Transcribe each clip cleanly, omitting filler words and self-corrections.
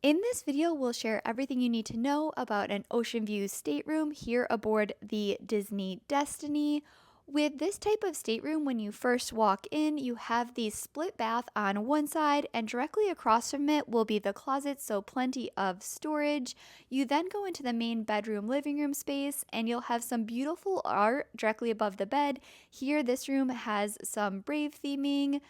In this video, we'll share everything you need to know about an ocean view stateroom here aboard the Disney Destiny. With this type of stateroom, when you first walk in, you have the split bath on one side, and directly across from it will be the closet, so plenty of storage. You then go into the main bedroom living room space, and you'll have some beautiful art directly above the bed. Here, this room has some Brave theming.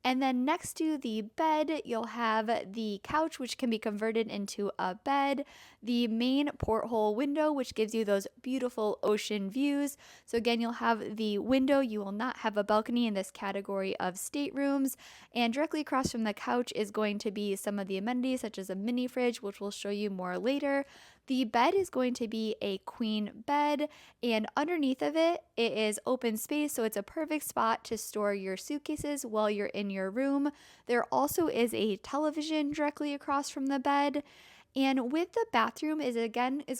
And then next to the bed, you'll have the couch, which can be converted into a bed, the main porthole window, which gives you those beautiful ocean views. So again, you'll have the window. You will not have a balcony in this category of staterooms. And directly across from the couch is going to be some of the amenities, such as a mini fridge, which we'll show you more later. The bed is going to be a queen bed, and underneath of it, it is open space, so it's a perfect spot to store your suitcases while you're in your room. There also is a television directly across from the bed. And with the bathroom is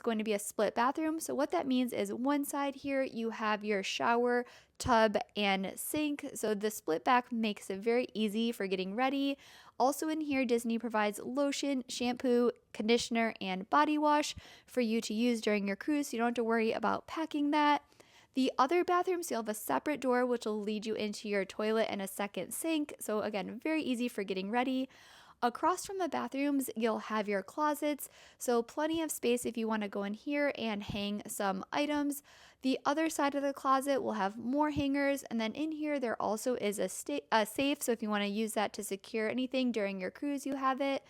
going to be a split bathroom. So what that means is one side here you have your shower, tub, and sink. So the split back makes it very easy for getting ready. Also in here, Disney provides lotion, shampoo, conditioner, and body wash for you to use during your cruise, so you don't have to worry about packing that. The other bathrooms, you'll have a separate door which will lead you into your toilet and a second sink. So again, very easy for getting ready. Across from the bathrooms, you'll have your closets, so plenty of space if you want to go in here and hang some items. The other side of the closet will have more hangers, and then in here there also is a safe, so if you want to use that to secure anything during your cruise, you have it.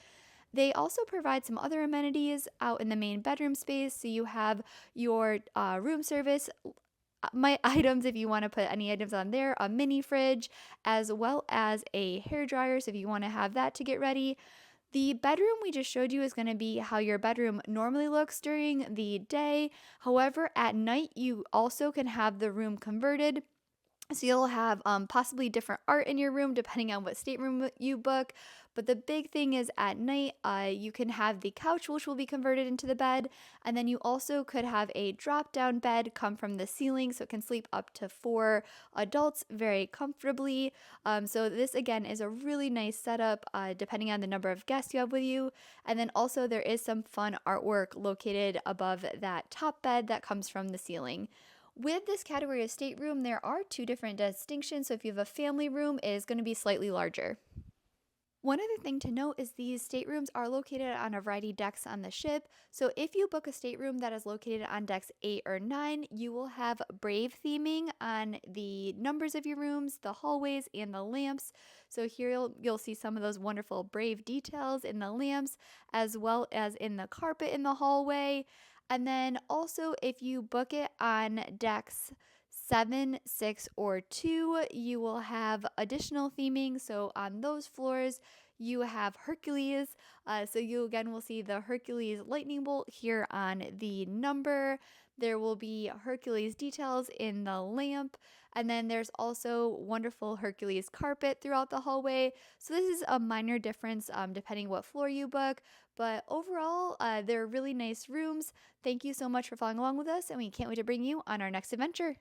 They also provide some other amenities out in the main bedroom space, so you have your room service, my items if you want to put any items on there, a mini fridge, as well as a hair dryer, so if you want to have that to get ready. The bedroom we just showed you is going to be how your bedroom normally looks during the day. However, at night you also can have the room converted. So you'll have possibly different art in your room depending on what stateroom you book. But the big thing is at night, you can have the couch, which will be converted into the bed. And then you also could have a drop down bed come from the ceiling, so it can sleep up to 4 adults very comfortably. So this again is a really nice setup depending on the number of guests you have with you. And then also there is some fun artwork located above that top bed that comes from the ceiling. With this category of stateroom, there are two different distinctions. So if you have a family room, it is going to be slightly larger. One other thing to note is these staterooms are located on a variety of decks on the ship. So if you book a stateroom that is located on decks 8 or 9, you will have Brave theming on the numbers of your rooms, the hallways, and the lamps. So here you'll see some of those wonderful Brave details in the lamps, as well as in the carpet in the hallway. And then also, if you book it on decks 7, 6, or 2, you will have additional theming. So on those floors, you have Hercules. So you again will see the Hercules lightning bolt here on the number. There will be Hercules details in the lamp. And then there's also wonderful Hercules carpet throughout the hallway. So this is a minor difference depending what floor you book. But overall, they're really nice rooms. Thank you so much for following along with us, and we can't wait to bring you on our next adventure.